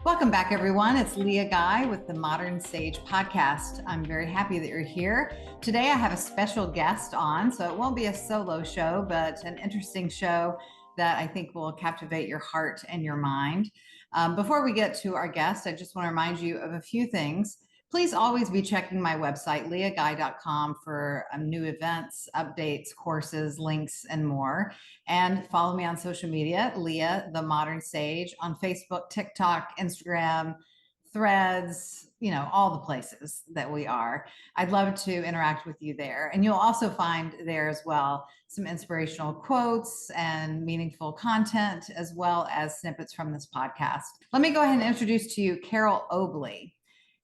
Welcome back, everyone. It's Leah Guy with the Modern Sage podcast. I'm very happy that you're here. Today, I have a special guest on, so it won't be a solo show, but an interesting show that I think will captivate your heart and your mind. Before we get to our guest, I just want to remind you of a few things. Please always be checking my website, leahguy.com, for new events, updates, courses, links, and more. And follow me on social media, Leah, the Modern Sage, on Facebook, TikTok, Instagram, Threads, all the places that we are. I'd love to interact with you there. And you'll also find there as well some inspirational quotes and meaningful content, as well as snippets from this podcast. Let me go ahead and introduce to you Carole Obley.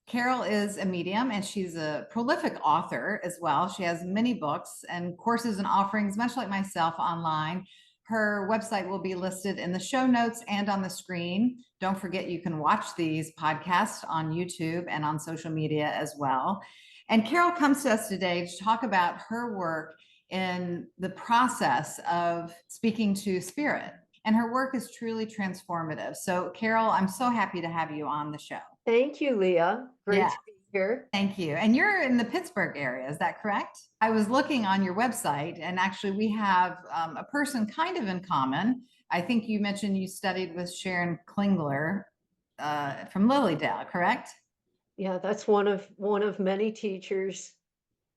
Carole is a medium and she's a prolific author as well. She has many books and courses and offerings, much like myself, online. Her website will be listed in the show notes and on the screen. Don't forget, you can watch these podcasts on YouTube and on social media as well. And Carole comes to us today to talk about her work in the process of speaking to spirit. And her work is truly transformative. So, Carole, I'm so happy to have you on the show. Thank you, Leah. Great to be here. Thank you. And you're in the Pittsburgh area, is that correct? I was looking on your website, and actually we have a person kind of in common. I think you mentioned you studied with Sharon Klingler from Lilydale, correct? Yeah, that's one of many teachers.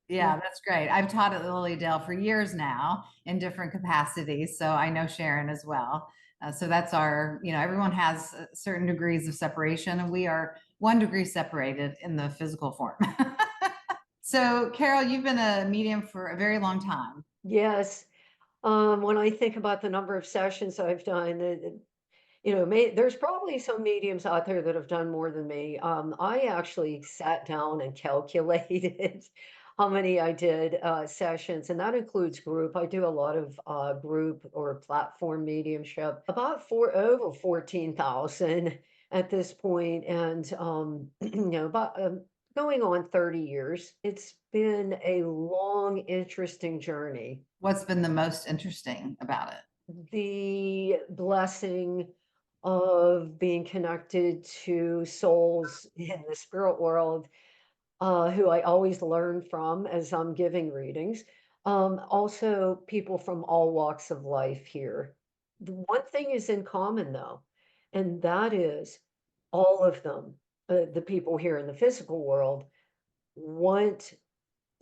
Yeah, that's great. I've taught at Lilydale for years now in different capacities, so I know Sharon as well. So that's our, everyone has certain degrees of separation, and we are 1 degree separated in the physical form. So, Carole, you've been a medium for a very long time. Yes. When I think about the number of sessions I've done, there's probably some mediums out there that have done more than me. I actually sat down and calculated how many I did sessions, and that includes group. I do a lot of group or platform mediumship, about over 14,000 at this point, and about going on 30 years. It's been a long, interesting journey. What's been the most interesting about it? The blessing of being connected to souls in the spirit world, who I always learn from as I'm giving readings. Also, people from all walks of life here. The one thing is in common, though, and that is all of them, the people here in the physical world, want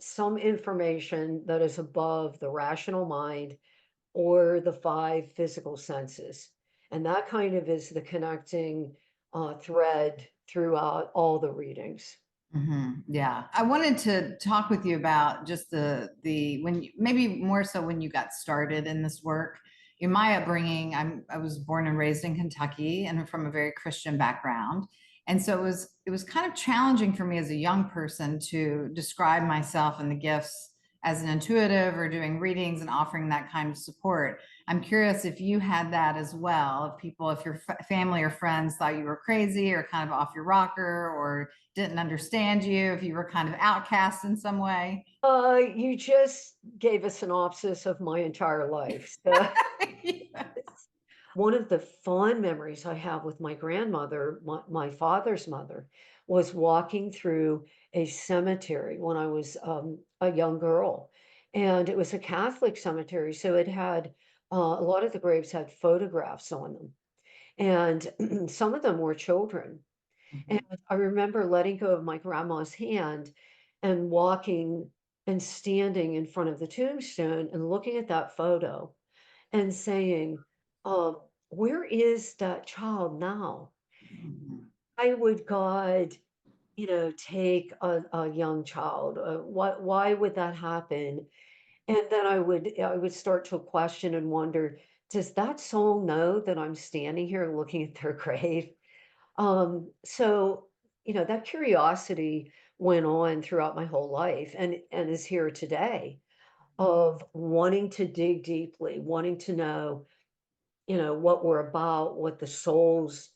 some information that is above the rational mind or the 5 physical senses. And that kind of is the connecting thread throughout all the readings. Yeah, I wanted to talk with you about just the when maybe more so when you got started in this work. In my upbringing, I was born and raised in Kentucky and from a very Christian background, and so it was kind of challenging for me as a young person to describe myself and the gifts as an intuitive or doing readings and offering that kind of support. I'm curious if you had that as well. If your family or friends thought you were crazy or kind of off your rocker or didn't understand you, if you were kind of outcast in some way. You just gave a synopsis of my entire life. So Yeah. one of the fond memories I have with my grandmother, my father's mother, was walking through a cemetery when I was a young girl. And it was a Catholic cemetery. So it had a lot of the graves had photographs on them. And some of them were children. And I remember letting go of my grandma's hand and walking and standing in front of the tombstone and looking at that photo and saying, where is that child now? Mhm. Why would God, take a young child? Why would that happen? And then I would start to question and wonder, does that soul know that I'm standing here looking at their grave? So, that curiosity went on throughout my whole life and is here today of wanting to dig deeply, wanting to know, what we're about, what the soul's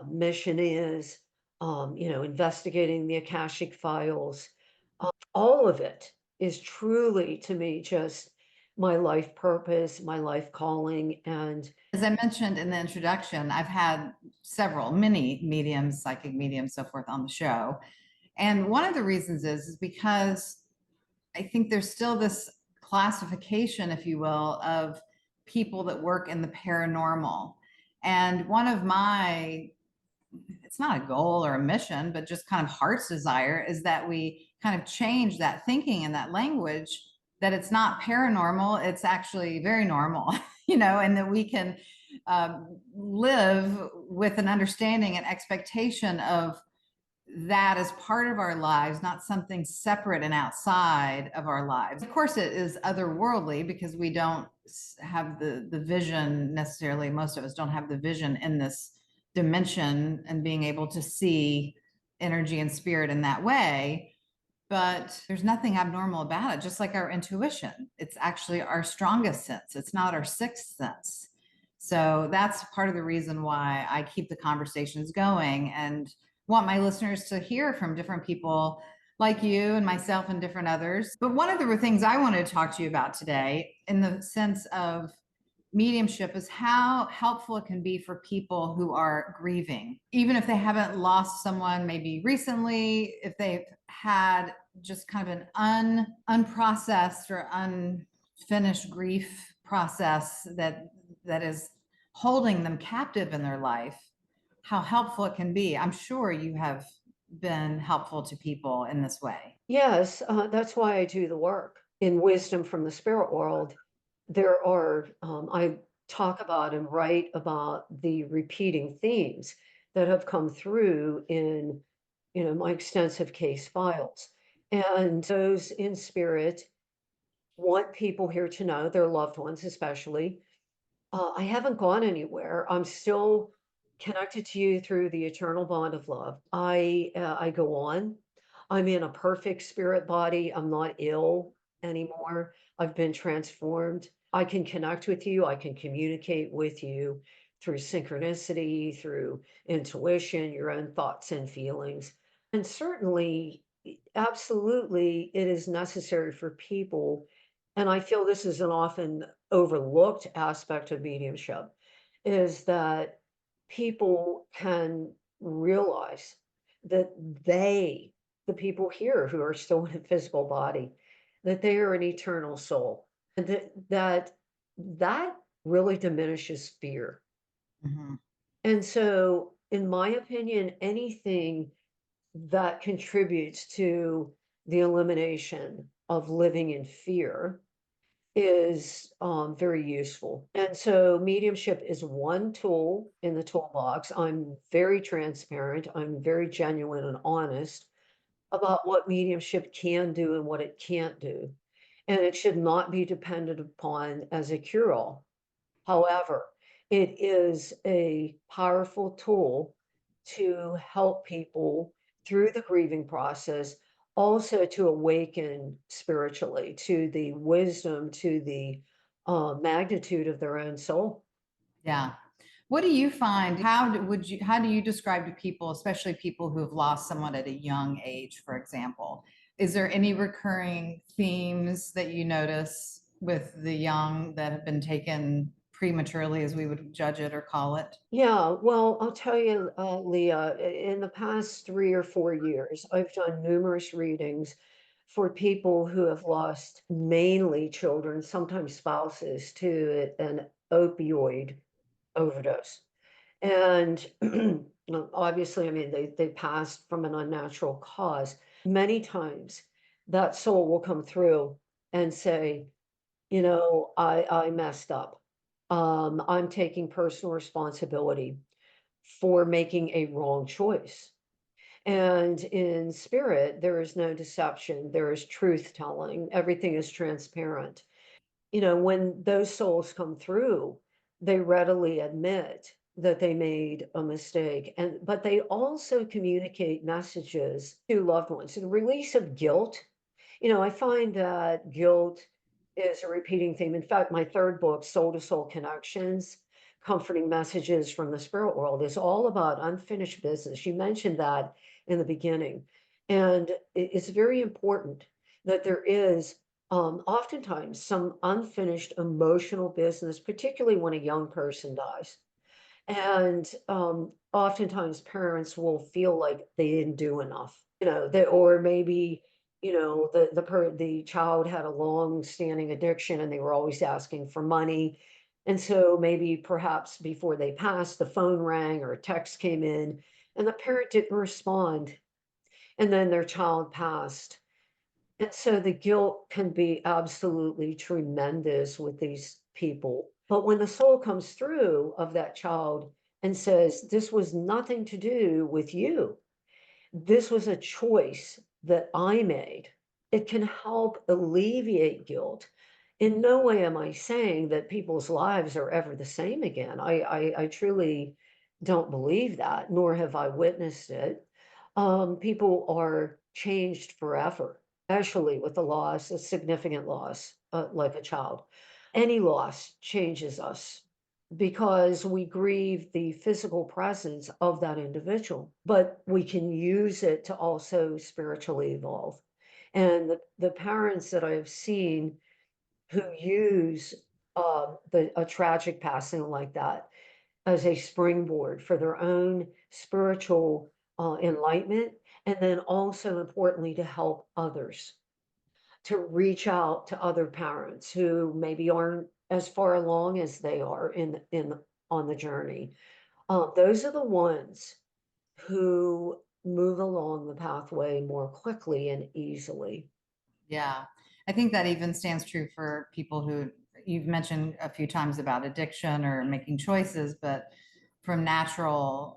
mission is, investigating the Akashic files. All of it is truly to me just my life purpose, my life calling. And As I mentioned in the introduction, I've had many mediums, psychic mediums, so forth on the show. And one of the reasons is because I think there's still this classification, if you will, of people that work in the paranormal. And one of my, it's not a goal or a mission, but just kind of heart's desire is that we kind of change that thinking and that language, that it's not paranormal, it's actually very normal, and that we can live with an understanding and expectation of that as part of our lives, not something separate and outside of our lives. Of course, it is otherworldly because we don't have the vision necessarily. Most of us don't have the vision in this dimension and being able to see energy and spirit in that way. But there's nothing abnormal about it, just like our intuition. It's actually our strongest sense, it's not our sixth sense. So that's part of the reason why I keep the conversations going and want my listeners to hear from different people like you and myself and different others. But one of the things I wanted to talk to you about today, in the sense of mediumship, is how helpful it can be for people who are grieving, even if they haven't lost someone maybe recently, if they've had just kind of an unprocessed or unfinished grief process that is holding them captive in their life, how helpful it can be. I'm sure you have been helpful to people in this way. yes, that's why I do the work. In Wisdom from the Spirit World, there are, I talk about and write about the repeating themes that have come through in, my extensive case files. And those in spirit want people here to know, their loved ones especially, I haven't gone anywhere. I'm still connected to you through the eternal bond of love. I go on. I'm in a perfect spirit body. I'm not ill anymore. I've been transformed. I can connect with you. I can communicate with you through synchronicity, through intuition, your own thoughts and feelings. And certainly, absolutely, it is necessary for people. And I feel this is an often overlooked aspect of mediumship, is that people can realize that the people here who are still in a physical body, that they are an eternal soul, and that really diminishes fear. Mhm. And so, in my opinion, anything that contributes to the elimination of living in fear is very useful. And so mediumship is one tool in the toolbox. I'm very transparent. I'm very genuine and honest about what mediumship can do and what it can't do. And it should not be dependent upon as a cure all. However, it is a powerful tool to help people through the grieving process, also to awaken spiritually to the wisdom, to the magnitude of their own soul. Yeah. What do you find? How do you describe to people, especially people who have lost someone at a young age, for example? Is there any recurring themes that you notice with the young that have been taken prematurely, as we would judge it or call it? Yeah, well, I'll tell you, Leah, in the past 3 or 4 years, I've done numerous readings for people who have lost mainly children, sometimes spouses, to an opioid overdose. And obviously, I mean, they passed from an unnatural cause. Many times that soul will come through and say, I messed up. I'm taking personal responsibility for making a wrong choice. And in spirit, there is no deception, there is truth telling, everything is transparent. When those souls come through, they readily admit that they made a mistake. But they also communicate messages to loved ones. The release of guilt, I find that guilt is a repeating theme. In fact, my third book, Soul to Soul Connections, Comforting Messages from the Spirit World, is all about unfinished business. You mentioned that in the beginning. And it's very important that there is oftentimes some unfinished emotional business, particularly when a young person dies. And oftentimes parents will feel like they didn't do enough, that, or maybe, the child had a long standing addiction and they were always asking for money. And so maybe perhaps before they passed, the phone rang or a text came in and the parent didn't respond. And then their child passed. And so the guilt can be absolutely tremendous with these people. But when the soul comes through of that child and says, this was nothing to do with you, this was a choice that I made, it can help alleviate guilt. In no way am I saying that people's lives are ever the same again. I truly don't believe that, nor have I witnessed it. People are changed forever, especially with a loss, a significant loss, like a child. Any loss changes us because we grieve the physical presence of that individual, but we can use it to also spiritually evolve. And the parents that I've seen who use a tragic passing like that as a springboard for their own spiritual enlightenment, and then also importantly to help others, to reach out to other parents who maybe aren't as far along as they are in on the journey. Those are the ones who move along the pathway more quickly and easily. Yeah. I think that even stands true for people who you've mentioned a few times about addiction or making choices, but from natural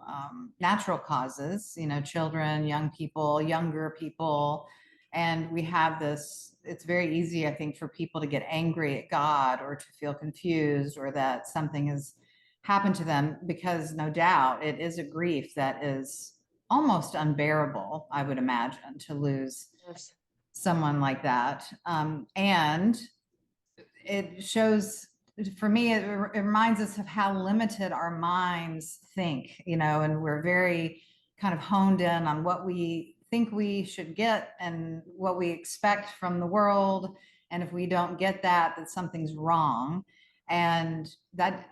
causes, children, young people, younger people. And we have this, it's very easy, I think, for people to get angry at God or to feel confused or that something has happened to them because no doubt it is a grief that is almost unbearable, I would imagine, to lose Yes. someone like that. And it shows, for me, it reminds us of how limited our minds think, and we're very kind of honed in on what we think we should get and what we expect from the world. And if we don't get that, that something's wrong. And that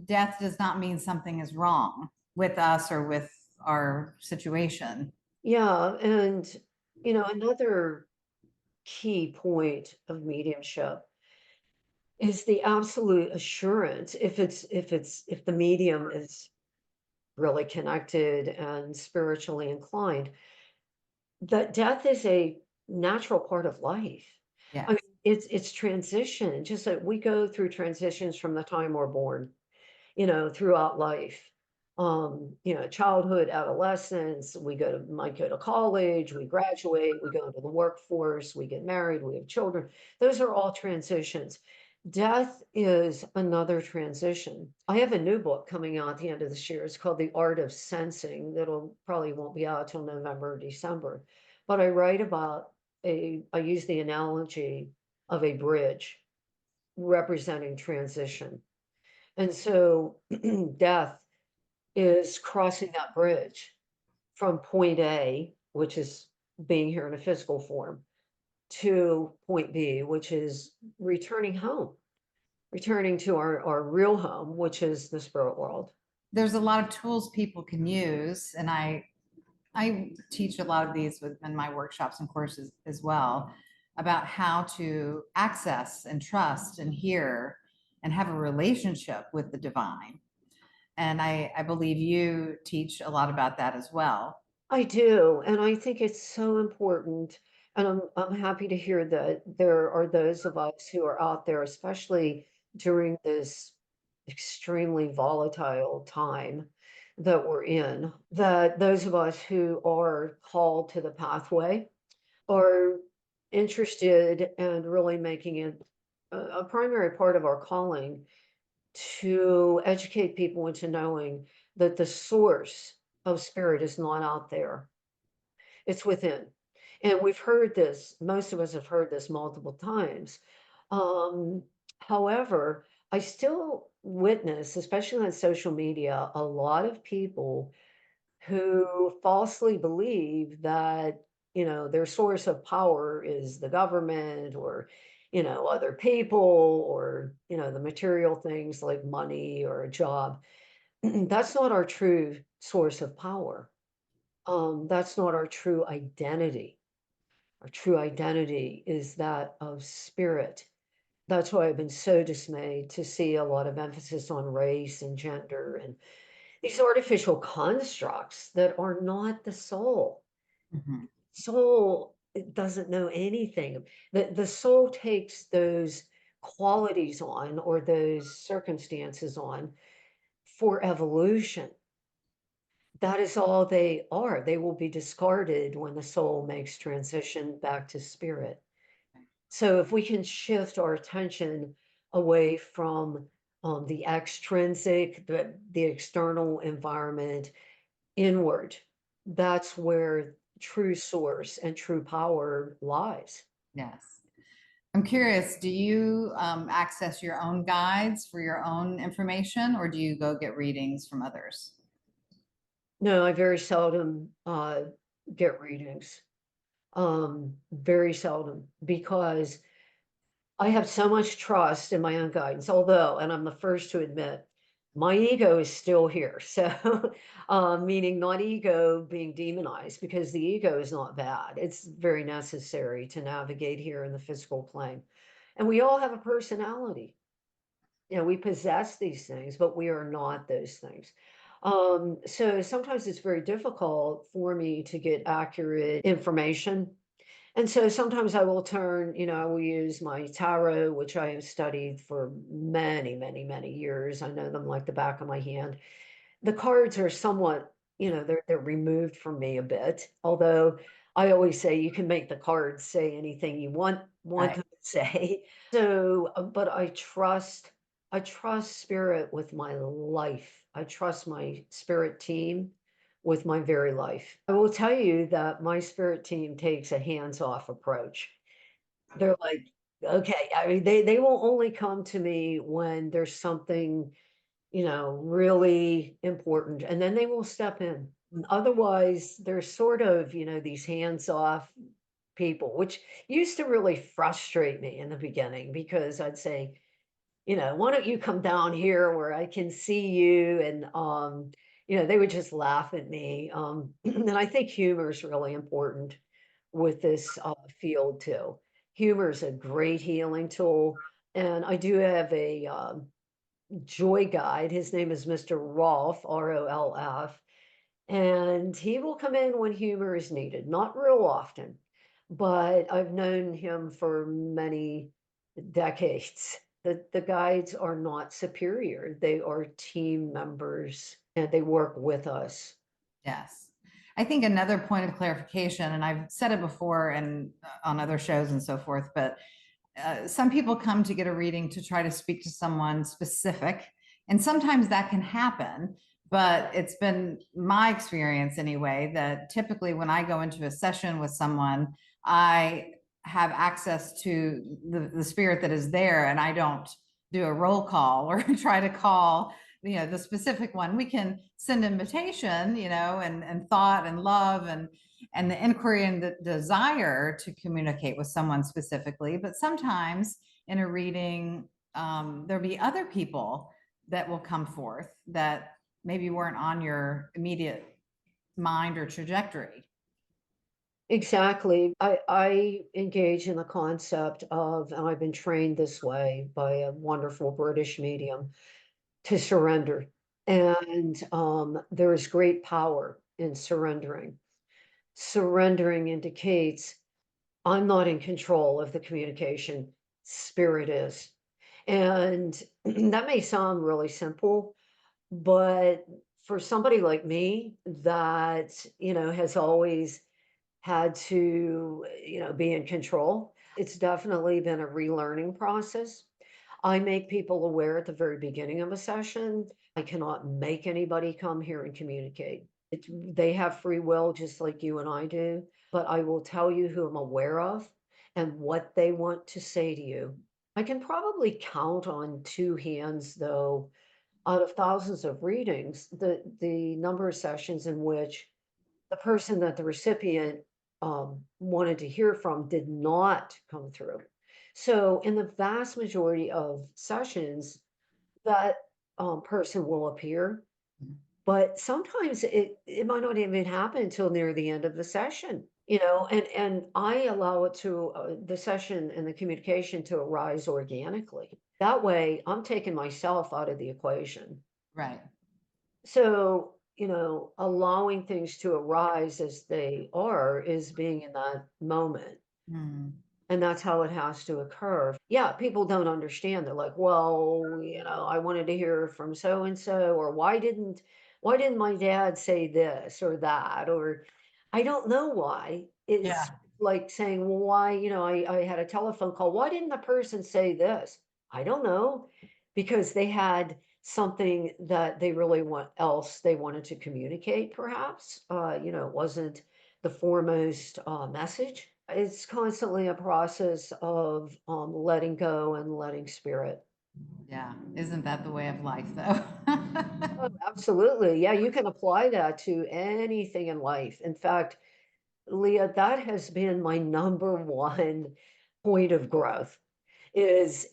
death does not mean something is wrong with us or with our situation. Yeah, and another key point of mediumship is the absolute assurance, if the medium is really connected and spiritually inclined, that death is a natural part of life. I mean, Yes. it's transition, just that we go through transitions from the time we're born, throughout life. Childhood, adolescence, might go to college, we graduate, we go into the workforce, we get married, we have children. Those are all transitions. Death is another transition. I have a new book coming out at the end of this year. It's called The Art of Sensing. That'll probably won't be out till November or December. But I write about I use the analogy of a bridge representing transition. And so death is crossing that bridge from point A, which is being here in a physical form, to point B, which is returning home, returning to our real home, which is the spirit world. There's a lot of tools people can use, and I teach a lot of these in my workshops and courses as well about how to access and trust and hear and have a relationship with the divine. And I believe you teach a lot about that as well. I do, and I think it's so important. And I'm happy to hear that there are those of us who are out there, especially during this extremely volatile time that we're in, that those of us who are called to the pathway are interested and really making it a primary part of our calling to educate people into knowing that the source of spirit is not out there, it's within. And we've heard this, most of us have heard this multiple times. Um, However, I still witness, especially on social media, a lot of people who falsely believe that, their source of power is the government or, other people or, the material things like money or a job. That's not our true source of power. That's not our true identity. Our true identity is that of spirit. That's why I've been so dismayed to see a lot of emphasis on race and gender and these artificial constructs that are not the soul. Mhm. Soul, it doesn't know anything. The soul takes those qualities on or those circumstances on for evolution. That is all they are. They will be discarded when the soul makes transition back to spirit. So if we can shift our attention away from the extrinsic, the external environment inward, that's where true source and true power lies. Yes. I'm curious, do you access your own guides for your own information, or do you go get readings from others? No, I very seldom get readings. Very seldom because I have so much trust in my own guidance, although, and I'm the first to admit, my ego is still here. So, meaning not ego being demonized, because the ego is not bad. It's very necessary to navigate here in the physical plane. And we all have a personality. We possess these things, but we are not those things. So sometimes it's very difficult for me to get accurate information, and so sometimes I will turn, I will use my tarot, which I have studied for many, many, many years. I know them like the back of my hand. The cards are somewhat, they're removed from me a bit. Although I always say you can make the cards say anything you want Right. them to say. So, but I trust spirit with my life. I trust my spirit team with my very life. I will tell you that my spirit team takes a hands-off approach. They're like, okay, I mean, they will only come to me when there's something, really important, and then they will step in. Otherwise, they're sort of, these hands-off people, which used to really frustrate me in the beginning because I'd say, "Why don't you come down here where I can see you?" And, they would just laugh at me. And I think humor is really important with this field too. Humor is a great healing tool. And I do have a joy guide. His name is Mr. Rolf, Rolf, and he will come in when humor is needed. Not real often, but I've known him for many decades. The guides are not superior. They are team members and they work with us. Yes. I think another point of clarification, and I've said it before and on other shows and so forth, but some people come to get a reading to try to speak to someone specific, and sometimes that can happen. But it's been my experience anyway that typically when I go into a session with someone, I have access to the spirit that is there, and I don't do a roll call or try to call the specific one. We can send invitation, and thought and love and the inquiry and the desire to communicate with someone specifically. But sometimes in a reading, there'll be other people that will come forth that maybe weren't on your immediate mind or trajectory. Exactly. I engage in the concept of, and I've been trained this way by a wonderful British medium, to surrender. And there is great power in surrendering. Surrendering indicates I'm not in control of the communication, spirit is. And that may sound really simple, but for somebody like me that, has always had to, be in control, it's definitely been a relearning process. I make people aware at the very beginning of a session. I cannot make anybody come here and communicate. They have free will just like you and I do, but I will tell you who I'm aware of and what they want to say to you. I can probably count on two hands, though, out of thousands of readings, the number of sessions in which the person that the recipient wanted to hear from did not come through. So in the vast majority of sessions, that person will appear, but sometimes it might not even happen until near the end of the session, and I allow it to the session and the communication to arise organically. That way, I'm taking myself out of the equation. Right. So, allowing things to arise as they are is being in that moment. Mm. And that's how it has to occur. Yeah, people don't understand. They're like, "Well, I wanted to hear from so and so, or why didn't my dad say this or that?" Or I don't know why. Yeah. It's like saying, "Well, why, I had a telephone call. Why didn't the person say this?" I don't know, because they had something that they really they wanted to communicate, perhaps. It wasn't the foremost message. It's constantly a process of letting go and letting spirit. Yeah. Isn't that the way of life, though? Oh, absolutely. Yeah, you can apply that to anything in life. In fact, Leah, that has been my number one point of growth is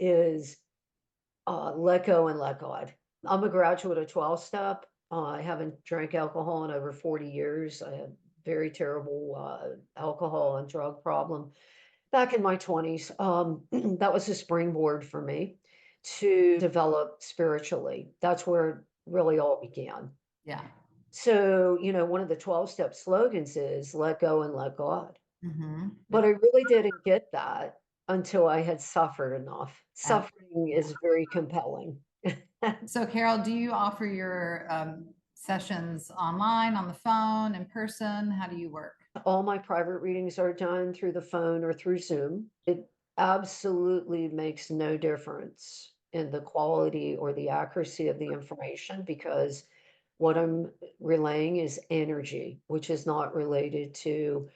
let go and let God. I'm a graduate of 12 step. I haven't drank alcohol in over 40 years. I had very terrible alcohol and drug problem back in my 20s. That was a springboard for me to develop spiritually. That's where it really all began. Yeah. So, one of the 12 step slogans is let go and let God. Mm-hmm. But I really didn't get that until I had suffered enough. Suffering Yeah. is very compelling. So, Carole, do you offer your sessions online, on the phone, in person? How do you work? All my private readings are done through the phone or through Zoom. It absolutely makes no difference in the quality or the accuracy of the information, because what I'm relaying is energy, which is not related to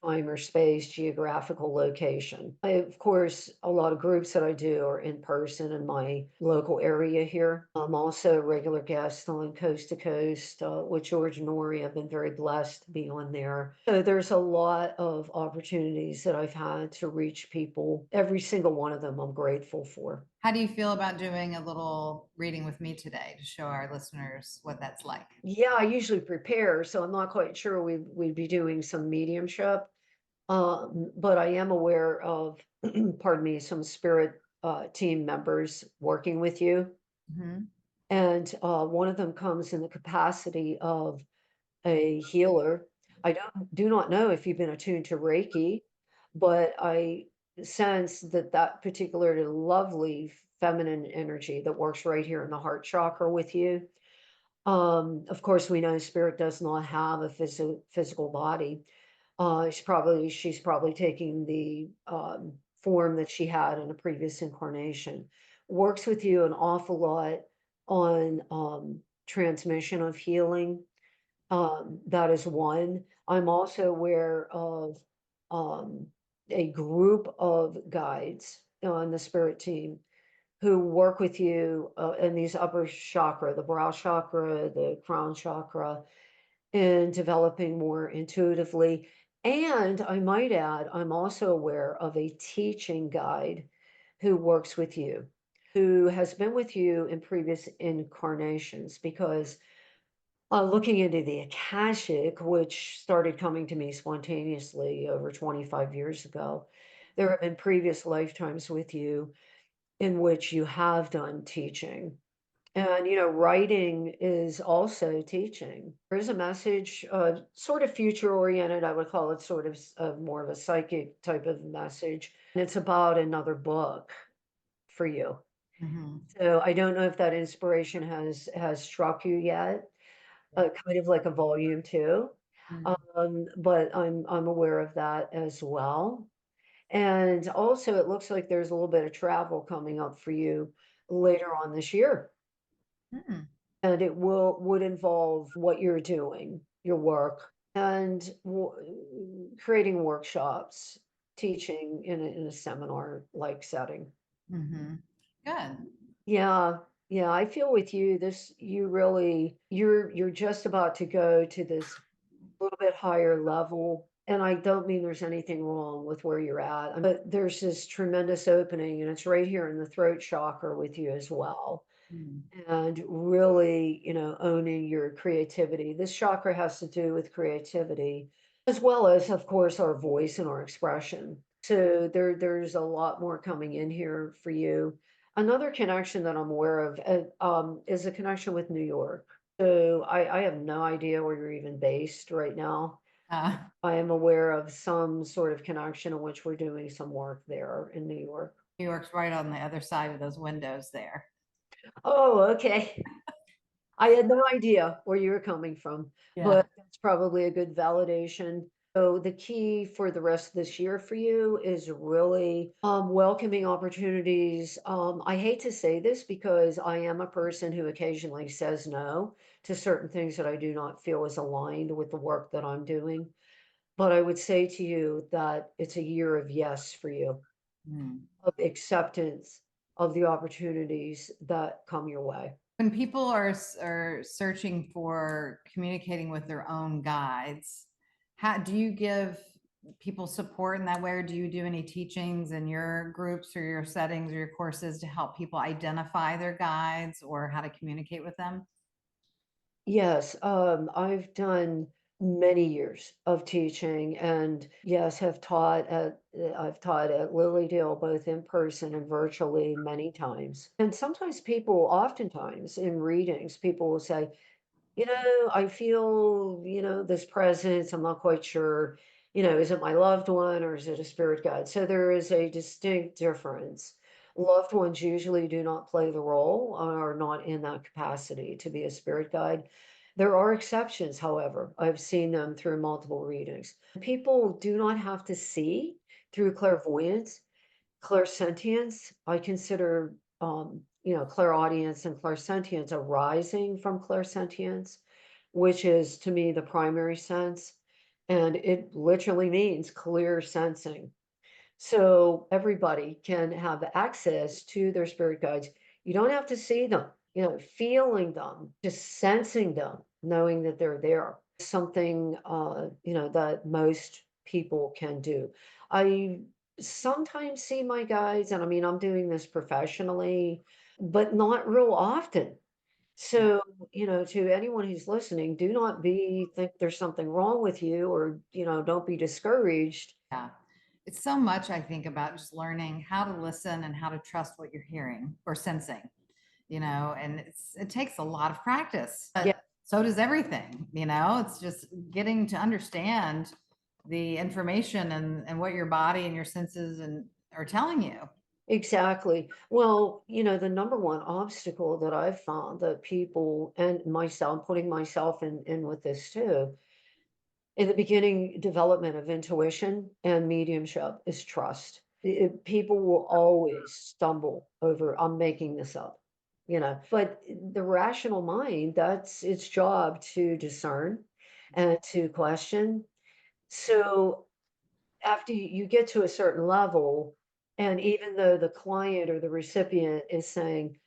time or space, geographical location. Of course, a lot of groups that I do are in person in my local area here. I'm also a regular guest on Coast to Coast with George Norrie. I've been very blessed to be on there. So there's a lot of opportunities that I've had to reach people. Every single one of them I'm grateful for. How do you feel about doing a little reading with me today to show our listeners what that's like? Yeah, I usually prepare, so I'm not quite sure we'd be doing some mediumship. But I am aware of, pardon me, some spirit team members working with you. Mm-hmm. And one of them comes in the capacity of a healer. I do not know if you've been attuned to Reiki, but I sense that that particular lovely feminine energy that works right here in the heart chakra with you. Of course, we know spirit does not have a physical body. She's probably taking the form that she had in a previous incarnation. Works with you an awful lot on transmission of healing. That is one. I'm also aware of um, a group of guides on the spirit team who work with you in these upper chakra, the brow chakra, the crown chakra, in developing more intuitively. And I might add, I'm also aware of a teaching guide who works with you, who has been with you in previous incarnations, because looking into the Akashic, which started coming to me spontaneously over 25 years ago, there have been previous lifetimes with you in which you have done teaching. And, writing is also teaching. There is a message, sort of future oriented. I would call it sort of more of a psychic type of message. And it's about another book for you. Mm-hmm. So I don't know if that inspiration has struck you yet, kind of like a volume two. But I'm aware of that as well. And also, it looks like there's a little bit of travel coming up for you later on this year. Mm-hmm. And it would involve what you're doing, your work, and creating workshops, teaching in a seminar like setting. Mm-hmm. Good. Yeah, yeah, I feel with you. You really, you're just about to go to this little bit higher level. And I don't mean there's anything wrong with where you're at, but there's this tremendous opening, and it's right here in the throat chakra with you as well. Mm. And really, owning your creativity. This chakra has to do with creativity, as well as, of course, our voice and our expression. So there's a lot more coming in here for you. Another connection that I'm aware of is a connection with New York. So I have no idea where you're even based right now. Uh, I am aware of some sort of connection in which we're doing some work there in New York. New York's right on the other side of those windows there. Oh, okay. I had no idea where you were coming from, Yeah. but that's probably a good validation. So the key for the rest of this year for you is really welcoming opportunities. I hate to say this because I am a person who occasionally says no to certain things that I do not feel is aligned with the work that I'm doing. But I would say to you that it's a year of yes for you, Mm. of acceptance of the opportunities that come your way. When people are searching for communicating with their own guides, how do you give people support in that way, or do you do any teachings in your groups or your settings or your courses to help people identify their guides or how to communicate with them? Yes, I've done many years of teaching and yes, I've taught at Lilydale both in person and virtually many times. And sometimes oftentimes in readings, people will say, I feel, this presence. I'm not quite sure, is it my loved one or is it a spirit guide? So there is a distinct difference. Loved ones usually do not play the role or are not in that capacity to be a spirit guide. There are exceptions, however. I've seen them through multiple readings. People do not have to see through clairvoyance. Clairsentience, I consider, clairaudience and clairsentience arising from clairsentience, which is to me the primary sense. And it literally means clear sensing. So everybody can have access to their spirit guides. You don't have to see them, feeling them, just sensing them, knowing that they're there. Something, that most people can do. I sometimes see my guides, and I mean, I'm doing this professionally, but not real often. So, to anyone who's listening, do not think there's something wrong with you or, don't be discouraged. Yeah. It's so much I think about just learning how to listen and how to trust what you're hearing or sensing, and it takes a lot of practice. Yeah, But so does everything, it's just getting to understand the information and what your body and your senses and are telling you. exactly. Well, the number one obstacle that I've found that people and myself, putting myself in with this too, in the beginning development of intuition and mediumship is trust. People will always stumble over, I'm making this up, but the rational mind, that's its job to discern and to question. So after you get to a certain level, and even though the client or the recipient is saying,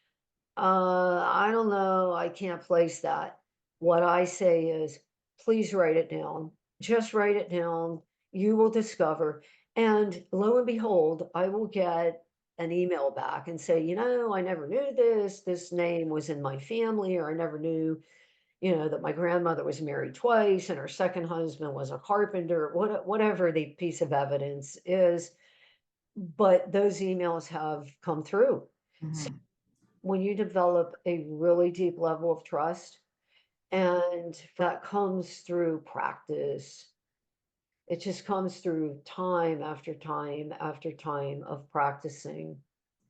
I don't know. I can't place that. What I say is, please write it down. Just write it down. You will discover. And lo and behold, I will get an email back and say, I never knew this. This name was in my family, or I never knew, that my grandmother was married twice and her second husband was a carpenter, whatever the piece of evidence is. But those emails have come through. Mhm. When you develop a really deep level of trust, and that comes through practice, it just comes through time after time after time of practicing.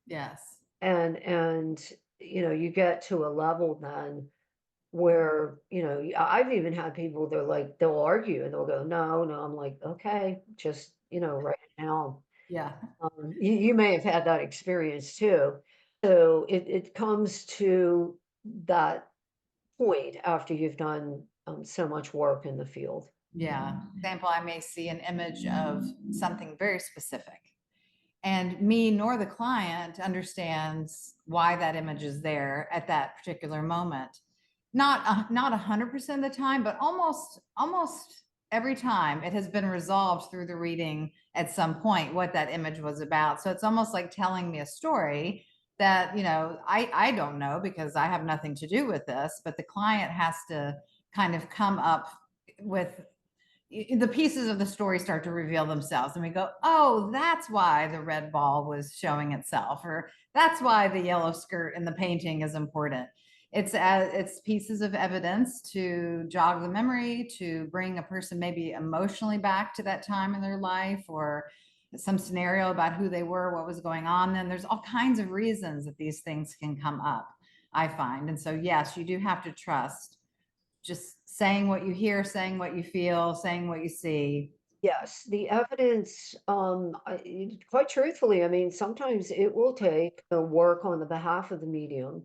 Yes. And you get to a level then where, I've even had people, they'll argue and they'll go, no, no. I'm like, okay, just, write it down. Yeah. You may have had that experience too. So it comes to that point after you've done so much work in the field. Yeah. Example, I may see an image of something very specific, and me nor the client understands why that image is there at that particular moment. Not 100% of the time, but almost every time it has been resolved through the reading at some point what that image was about. So it's almost like telling me a story that, I don't know because I have nothing to do with this, but the client has to kind of come up with the pieces of the story start to reveal themselves, and we go, oh, that's why the red ball was showing itself, or that's why the yellow skirt in the painting is important. It's pieces of evidence to jog the memory, to bring a person maybe emotionally back to that time in their life, or some scenario about who they were, what was going on. Then there's all kinds of reasons that these things can come up, I find. And so yes, you do have to trust just saying what you hear, saying what you feel, saying what you see. Yes, the evidence, quite truthfully, I mean, sometimes it will take work on the behalf of the medium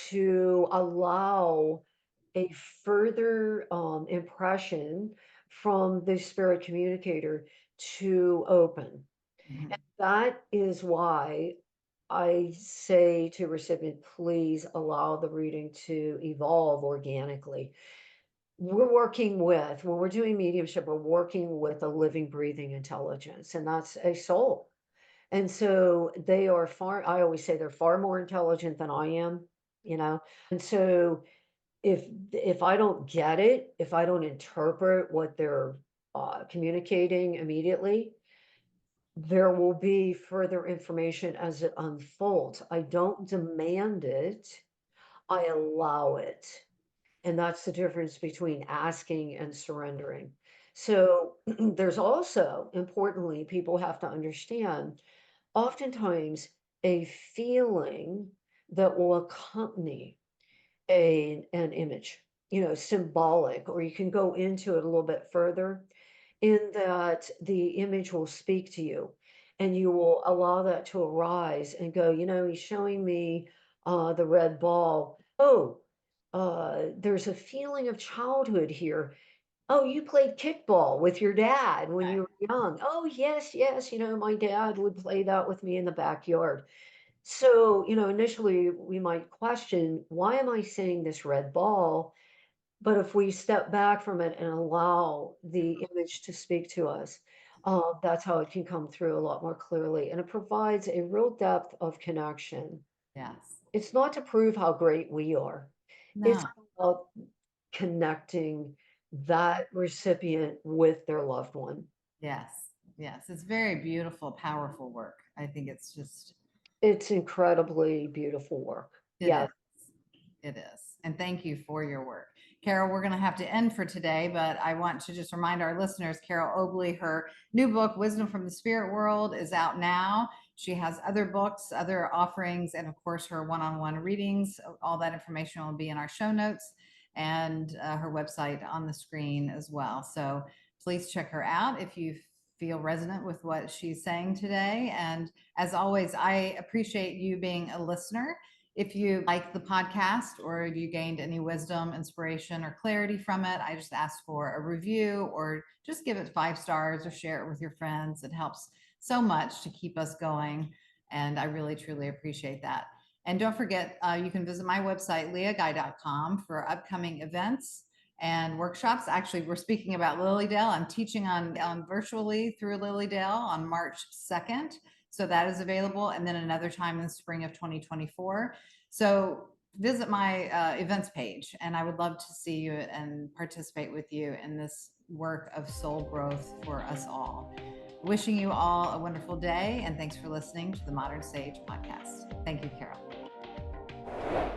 to allow a further impression from the spirit communicator to open. Mhm. That is why I say to recipient, please allow the reading to evolve organically. When we're doing mediumship, we're working with a living, breathing intelligence, and that's a soul. And so they are far, I always say they're far more intelligent than I am, you know? And so if I don't get it, if I don't interpret what they're communicating immediately, there will be further information as it unfolds. I don't demand it, I allow it. And that's the difference between asking and surrendering. So there's also, importantly, people have to understand, oftentimes a feeling that will accompany an image, symbolic, or you can go into it a little bit further in that the image will speak to you and you will allow that to arise and go, he's showing me the red ball. Oh, there's a feeling of childhood here. Oh, you played kickball with your dad when you were young. Oh, yes, yes. My dad would play that with me in the backyard. So, initially we might question, why am I seeing this red ball? But if we step back from it and allow the image to speak to us, that's how it can come through a lot more clearly. And it provides a real depth of connection. Yes. It's not to prove how great we are, it's No. about connecting that recipient with their loved one. Yes. Yes. It's very beautiful, powerful work. I think it's just, It's incredibly beautiful work. it Yeah. is. It is. And thank you for your work. Carole, we're going to have to end for today, but I want to just remind our listeners, Carole Obley, her new book, Wisdom from the Spirit World, is out now. She has other books, other offerings, and of course, her one-on-one readings. All that information will be in our show notes and her website on the screen as well. So please check her out if you feel resonant with what she's saying today. And as always, I appreciate you being a listener. If you like the podcast or you gained any wisdom, inspiration, or clarity from it, I just ask for a review or just give it 5 stars or share it with your friends. It helps so much to keep us going. And I really, truly appreciate that. And don't forget, you can visit my website, leahguy.com, for upcoming events and workshops. Actually, we're speaking about Lilydale. I'm teaching on virtually through Lilydale on March 2nd. So that is available. And then another time in the spring of 2024. So visit my events page, and I would love to see you and participate with you in this work of soul growth for us all. Wishing you all a wonderful day, and thanks for listening to the Modern Sage podcast. Thank you, Carole.